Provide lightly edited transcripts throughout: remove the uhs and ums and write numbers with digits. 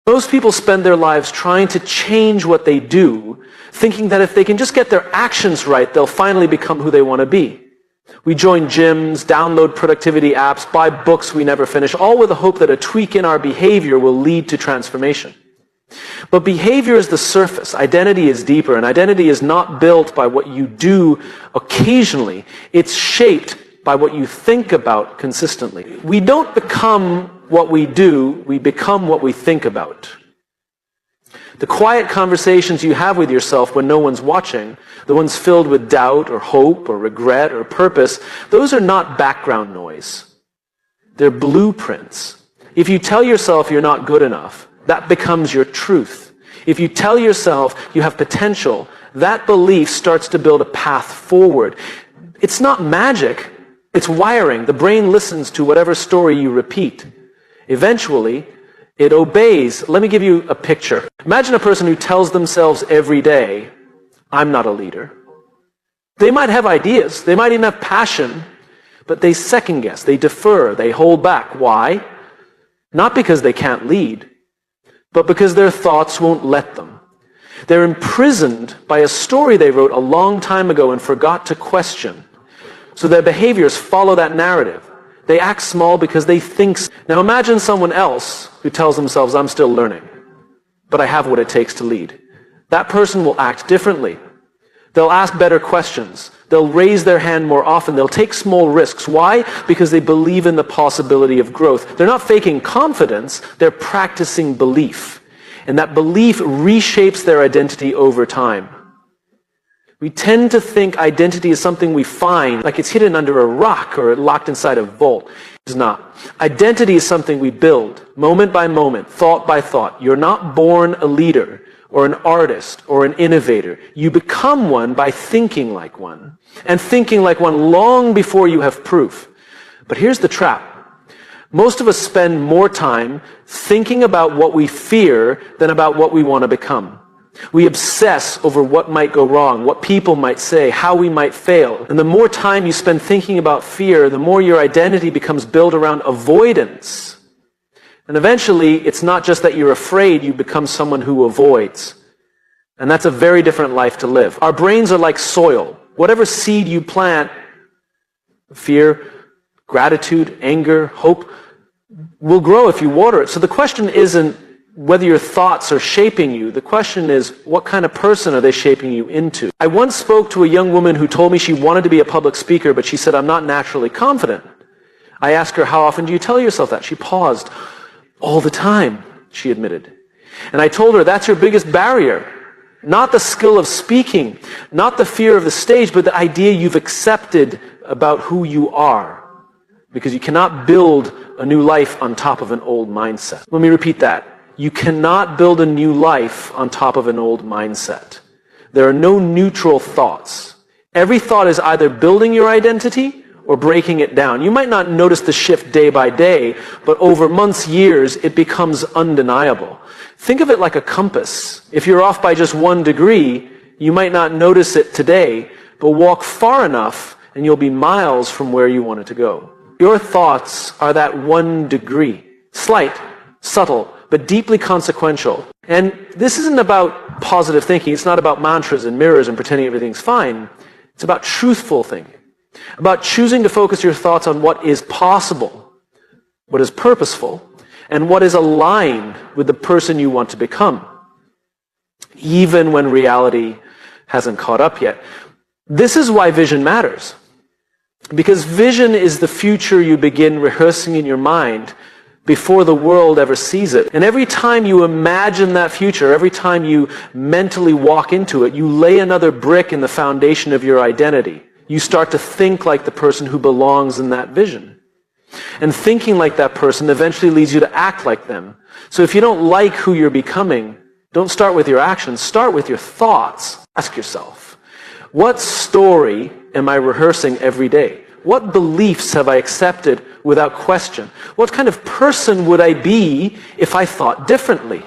Most people spend their lives trying to change what they do, thinking that if they can just get their actions right, they'll finally become who they want to be. We join gyms, download productivity apps, buy books we never finish, all with the hope that a tweak in our behavior will lead to transformation. But behavior is the surface. Identity is deeper, and identity is not built by what you do occasionally. It's shaped by what you think about consistently. We don't become what we do, we become what we think about. The quiet conversations you have with yourself when no one's watching, the ones filled with doubt or hope or regret or purpose, those are not background noise. They're blueprints. If you tell yourself you're not good enough, that becomes your truth. If you tell yourself you have potential, that belief starts to build a path forward. It's not magic, it's wiring. The brain listens to whatever story you repeat. Eventually, it obeys. Let me give you a picture. Imagine a person who tells themselves every day, I'm not a leader. They might have ideas, they might even have passion, but they second guess, they defer, they hold back. Why? Not because they can't lead, but because their thoughts won't let them. They're imprisoned by a story they wrote a long time ago and forgot to question. So their behaviors follow that narrative. They act small because they think. Now imagine someone else who tells themselves, I'm still learning, but I have what it takes to lead. That person will act differently. They'll ask better questions. They'll raise their hand more often. They'll take small risks. Why? Because they believe in the possibility of growth. They're not faking confidence, they're practicing belief. And that belief reshapes their identity over time. We tend to think identity is something we find, like it's hidden under a rock or locked inside a vault. It's not. Identity is something we build, moment by moment, thought by thought. You're not born a leader or an artist or an innovator. You become one by thinking like one, and thinking like one long before you have proof. But here's the trap. Most of us spend more time thinking about what we fear than about what we want to become. We obsess over what might go wrong, what people might say, how we might fail. And the more time you spend thinking about fear, the more your identity becomes built around avoidance. And eventually, it's not just that you're afraid, you become someone who avoids. And that's a very different life to live. Our brains are like soil. Whatever seed you plant, fear, gratitude, anger, hope, will grow if you water it. So the question isn't whether your thoughts are shaping you. The question is, what kind of person are they shaping you into? I once spoke to a young woman who told me she wanted to be a public speaker, but she said, I'm not naturally confident. I asked her, how often do you tell yourself that? She paused. All the time, she admitted. And I told her, that's your biggest barrier. Not the skill of speaking, not the fear of the stage, but the idea you've accepted about who you are. Because you cannot build a new life on top of an old mindset. Let me repeat that. You cannot build a new life on top of an old mindset. There are no neutral thoughts. Every thought is either building your identity or breaking it down. You might not notice the shift day by day, but over months, years, it becomes undeniable. Think of it like a compass. If you're off by just 1 degree, you might not notice it today, but walk far enough and you'll be miles from where you wanted to go. Your thoughts are that 1 degree. Slight, subtle, but deeply consequential. And this isn't about positive thinking. It's not about mantras and mirrors and pretending everything's fine. It's about truthful thinking. About choosing to focus your thoughts on what is possible, what is purposeful, and what is aligned with the person you want to become, even when reality hasn't caught up yet. This is why vision matters. Because vision is the future you begin rehearsing in your mind before the world ever sees it. And every time you imagine that future, every time you mentally walk into it, you lay another brick in the foundation of your identity. You start to think like the person who belongs in that vision. And thinking like that person eventually leads you to act like them. So if you don't like who you're becoming, don't start with your actions, start with your thoughts. Ask yourself, what story am I rehearsing every day? What beliefs have I accepted without question? What kind of person would I be if I thought differently?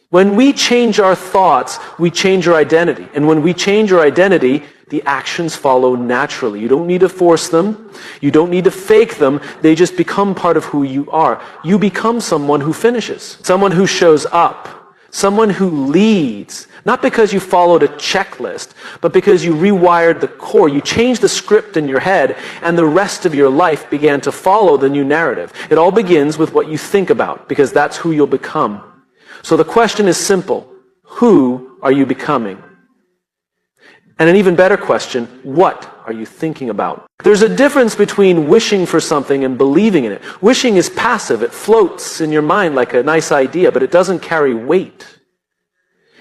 When we change our thoughts, we change our identity. And when we change our identity, The actions follow naturally. You don't need to force them. You don't need to fake them. They just become part of who you are. You become someone who finishes, someone who shows up, someone who leads, not because you followed a checklist, but because you rewired the core. You changed the script in your head, and the rest of your life began to follow the new narrative. It all begins with what you think about, because that's who you'll become. So the question is simple. Who are you becoming? And an even better question, what are you thinking about? There's a difference between wishing for something and believing in it. Wishing is passive. It floats in your mind like a nice idea, but it doesn't carry weight.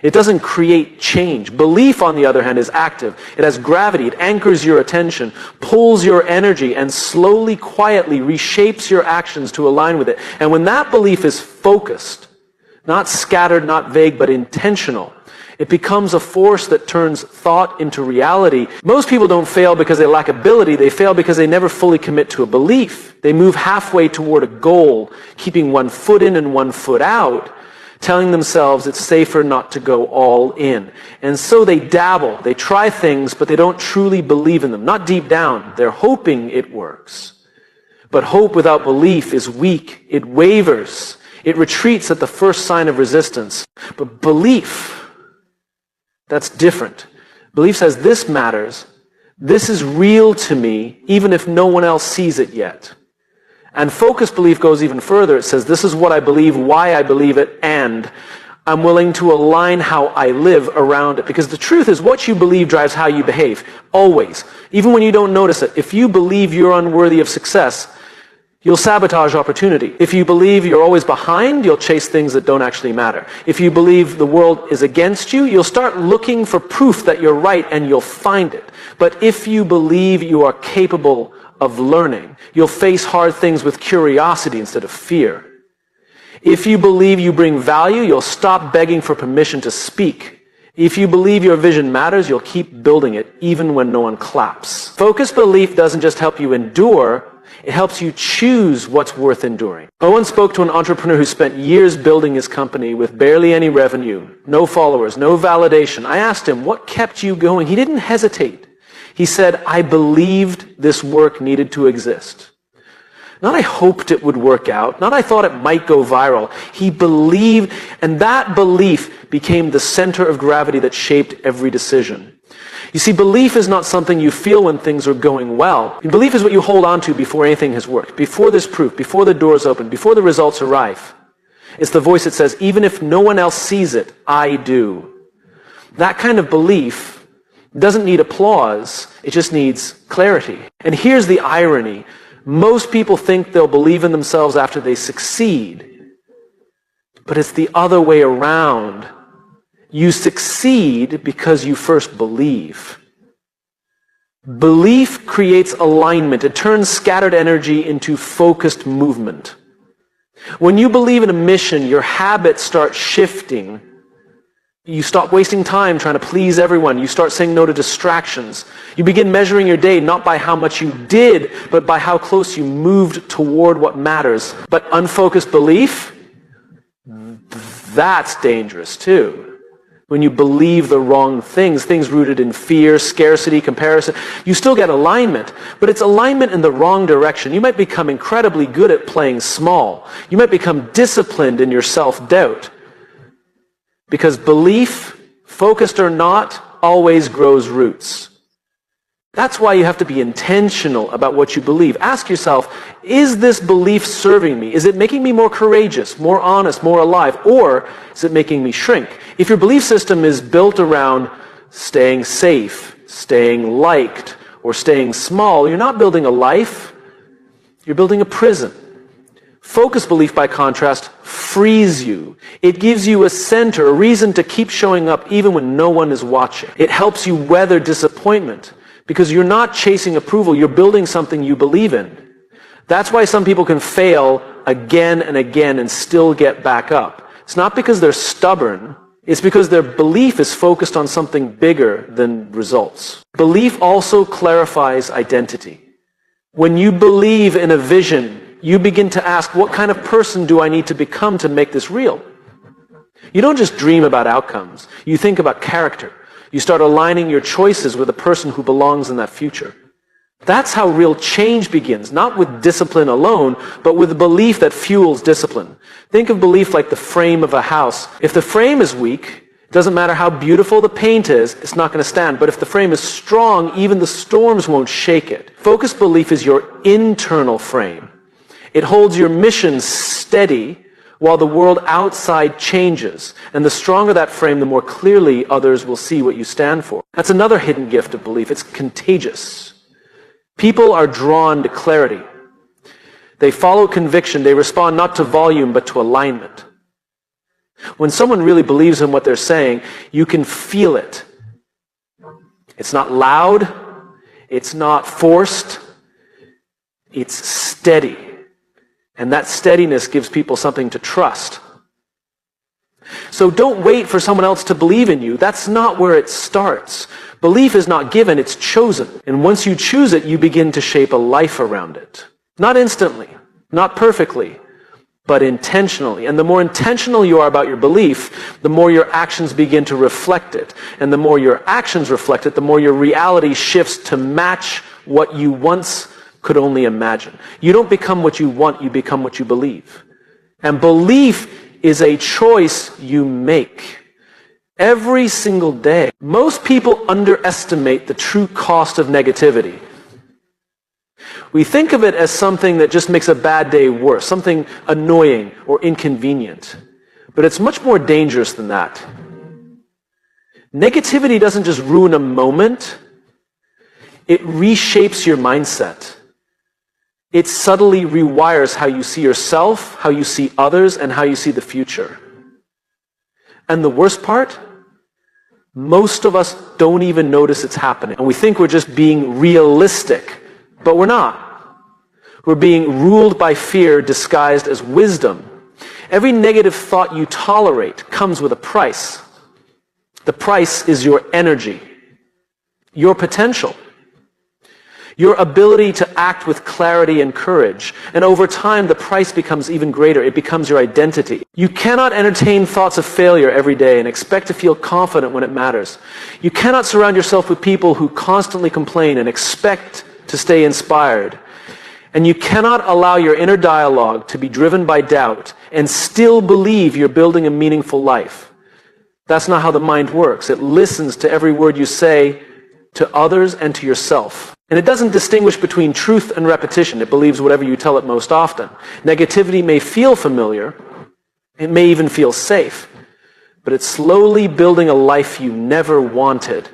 It doesn't create change. Belief, on the other hand, is active. It has gravity. It anchors your attention, pulls your energy, and slowly, quietly reshapes your actions to align with it. And when that belief is focused, not scattered, not vague, but intentional, it becomes a force that turns thought into reality. Most people don't fail because they lack ability. They fail because they never fully commit to a belief. They move halfway toward a goal, keeping one foot in and one foot out, telling themselves it's safer not to go all in. And so they dabble. They try things, but they don't truly believe in them. Not deep down. They're hoping it works. But hope without belief is weak. It wavers. It retreats at the first sign of resistance. But belief, that's different. Belief says, this matters. This is real to me, even if no one else sees it yet. And focused belief goes even further. It says, this is what I believe, why I believe it, and I'm willing to align how I live around it. Because the truth is, what you believe drives how you behave. Always. Even when you don't notice it. If you believe you're unworthy of success, you'll sabotage opportunity. If you believe you're always behind, you'll chase things that don't actually matter. If you believe the world is against you, you'll start looking for proof that you're right, and you'll find it. But if you believe you are capable of learning, you'll face hard things with curiosity instead of fear. If you believe you bring value, you'll stop begging for permission to speak. If you believe your vision matters, you'll keep building it even when no one claps. Focused belief doesn't just help you endure, it helps you choose what's worth enduring. I once spoke to an entrepreneur who spent years building his company with barely any revenue, no followers, no validation. I asked him, what kept you going? He didn't hesitate. He said, I believed this work needed to exist. Not I hoped it would work out, not I thought it might go viral. He believed, and that belief became the center of gravity that shaped every decision. You see, belief is not something you feel when things are going well. Belief is what you hold on to before anything has worked, before there's proof, before the doors open, before the results arrive. It's the voice that says, even if no one else sees it, I do. That kind of belief doesn't need applause, it just needs clarity. And here's the irony. Most people think they'll believe in themselves after they succeed. But it's the other way around. You succeed because you first believe. Belief creates alignment. It turns scattered energy into focused movement. When you believe in a mission, your habits start shifting. You stop wasting time trying to please everyone. You start saying no to distractions. You begin measuring your day not by how much you did, but by how close you moved toward what matters. But unfocused belief, that's dangerous too. When you believe the wrong things rooted in fear, scarcity, comparison, you still get alignment, but it's alignment in the wrong direction. You might become incredibly good at playing small. You might become disciplined in your self-doubt. Because belief, focused or not, always grows roots. That's why you have to be intentional about what you believe. Ask yourself, is this belief serving me? Is it making me more courageous, more honest, more alive? Or is it making me shrink? If your belief system is built around staying safe, staying liked, or staying small, you're not building a life, you're building a prison. Focused belief, by contrast, frees you. It gives you a center, a reason to keep showing up even when no one is watching. It helps you weather disappointment. Because you're not chasing approval, you're building something you believe in. That's why some people can fail again and again and still get back up. It's not because they're stubborn, it's because their belief is focused on something bigger than results. Belief also clarifies identity. When you believe in a vision, you begin to ask, what kind of person do I need to become to make this real? You don't just dream about outcomes, you think about character. You start aligning your choices with the person who belongs in that future. That's how real change begins, not with discipline alone, but with the belief that fuels discipline. Think of belief like the frame of a house. If the frame is weak, it doesn't matter how beautiful the paint is, it's not going to stand. But if the frame is strong, even the storms won't shake it. Focused belief is your internal frame. It holds your mission steady while the world outside changes. And the stronger that frame, the more clearly others will see what you stand for. That's another hidden gift of belief. It's contagious. People are drawn to clarity. They follow conviction. They respond not to volume, but to alignment. When someone really believes in what they're saying, you can feel it. It's not loud. It's not forced. It's steady. And that steadiness gives people something to trust. So don't wait for someone else to believe in you. That's not where it starts. Belief is not given, it's chosen. And once you choose it, you begin to shape a life around it. Not instantly, not perfectly, but intentionally. And the more intentional you are about your belief, the more your actions begin to reflect it. And the more your actions reflect it, the more your reality shifts to match what you once could only imagine. You don't become what you want, you become what you believe. And belief is a choice you make every single day. Most people underestimate the true cost of negativity. We think of it as something that just makes a bad day worse, something annoying or inconvenient. But it's much more dangerous than that. Negativity doesn't just ruin a moment, it reshapes your mindset. It subtly rewires how you see yourself, how you see others, and how you see the future. And the worst part? Most of us don't even notice it's happening. And we think we're just being realistic, but we're not. We're being ruled by fear disguised as wisdom. Every negative thought you tolerate comes with a price. The price is your energy, your potential, your ability to act with clarity and courage. And over time, the price becomes even greater. It becomes your identity. You cannot entertain thoughts of failure every day and expect to feel confident when it matters. You cannot surround yourself with people who constantly complain and expect to stay inspired. And you cannot allow your inner dialogue to be driven by doubt and still believe you're building a meaningful life. That's not how the mind works. It listens to every word you say to others and to yourself. And it doesn't distinguish between truth and repetition. It believes whatever you tell it most often. Negativity may feel familiar. It may even feel safe. But it's slowly building a life you never wanted.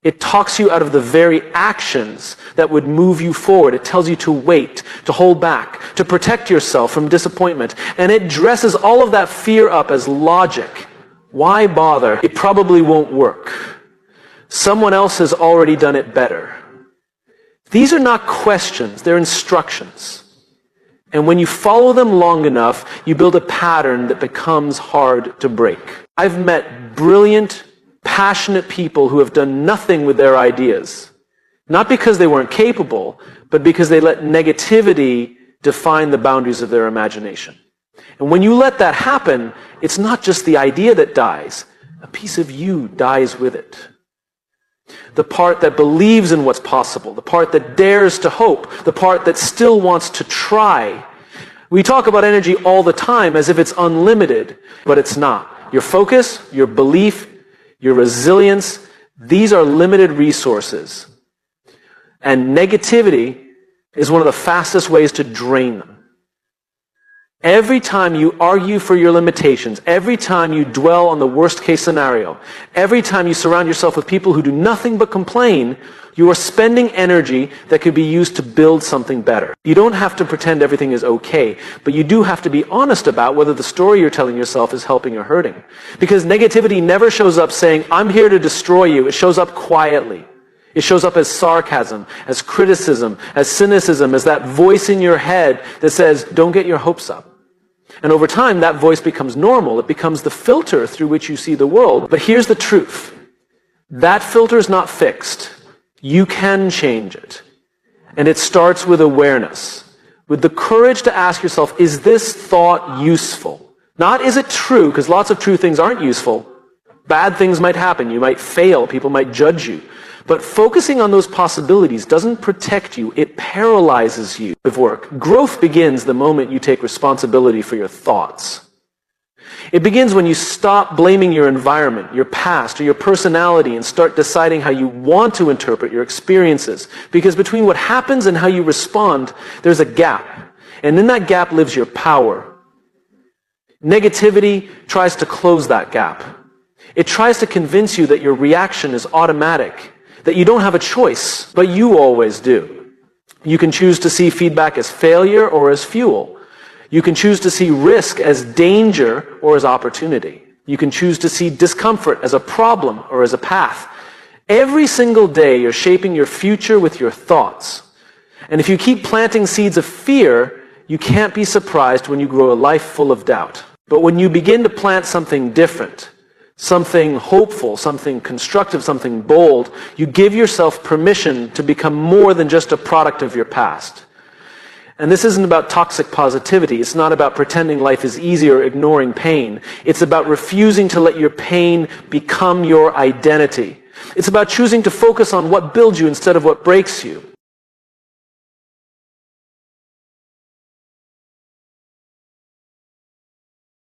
It talks you out of the very actions that would move you forward. It tells you to wait, to hold back, to protect yourself from disappointment. And it dresses all of that fear up as logic. Why bother? It probably won't work. Someone else has already done it better. These are not questions, they're instructions. And when you follow them long enough, you build a pattern that becomes hard to break. I've met brilliant, passionate people who have done nothing with their ideas. Not because they weren't capable, but because they let negativity define the boundaries of their imagination. And when you let that happen, it's not just the idea that dies. A piece of you dies with it. The part that believes in what's possible, the part that dares to hope, the part that still wants to try. We talk about energy all the time as if it's unlimited, but it's not. Your focus, your belief, your resilience, these are limited resources. And negativity is one of the fastest ways to drain them. Every time you argue for your limitations, every time you dwell on the worst case scenario, every time you surround yourself with people who do nothing but complain, you are spending energy that could be used to build something better. You don't have to pretend everything is okay, but you do have to be honest about whether the story you're telling yourself is helping or hurting. Because negativity never shows up saying, I'm here to destroy you. It shows up quietly. It shows up as sarcasm, as criticism, as cynicism, as that voice in your head that says, don't get your hopes up. And over time, that voice becomes normal. It becomes the filter through which you see the world. But here's the truth. That filter is not fixed. You can change it. And it starts with awareness, with the courage to ask yourself, is this thought useful? Not is it true, because lots of true things aren't useful, Bad things might happen. You might fail. People might judge you. But focusing on those possibilities doesn't protect you. It paralyzes you with work. Growth begins the moment you take responsibility for your thoughts. It begins when you stop blaming your environment, your past, or your personality and start deciding how you want to interpret your experiences. Because between what happens and how you respond, there's a gap. And in that gap lives your power. Negativity tries to close that gap. It tries to convince you that your reaction is automatic, that you don't have a choice, but you always do. You can choose to see feedback as failure or as fuel. You can choose to see risk as danger or as opportunity. You can choose to see discomfort as a problem or as a path. Every single day you're shaping your future with your thoughts. And if you keep planting seeds of fear, you can't be surprised when you grow a life full of doubt. But when you begin to plant something different, something hopeful, something constructive, something bold, you give yourself permission to become more than just a product of your past. And this isn't about toxic positivity. It's not about pretending life is easy or ignoring pain. It's about refusing to let your pain become your identity. It's about choosing to focus on what builds you instead of what breaks you.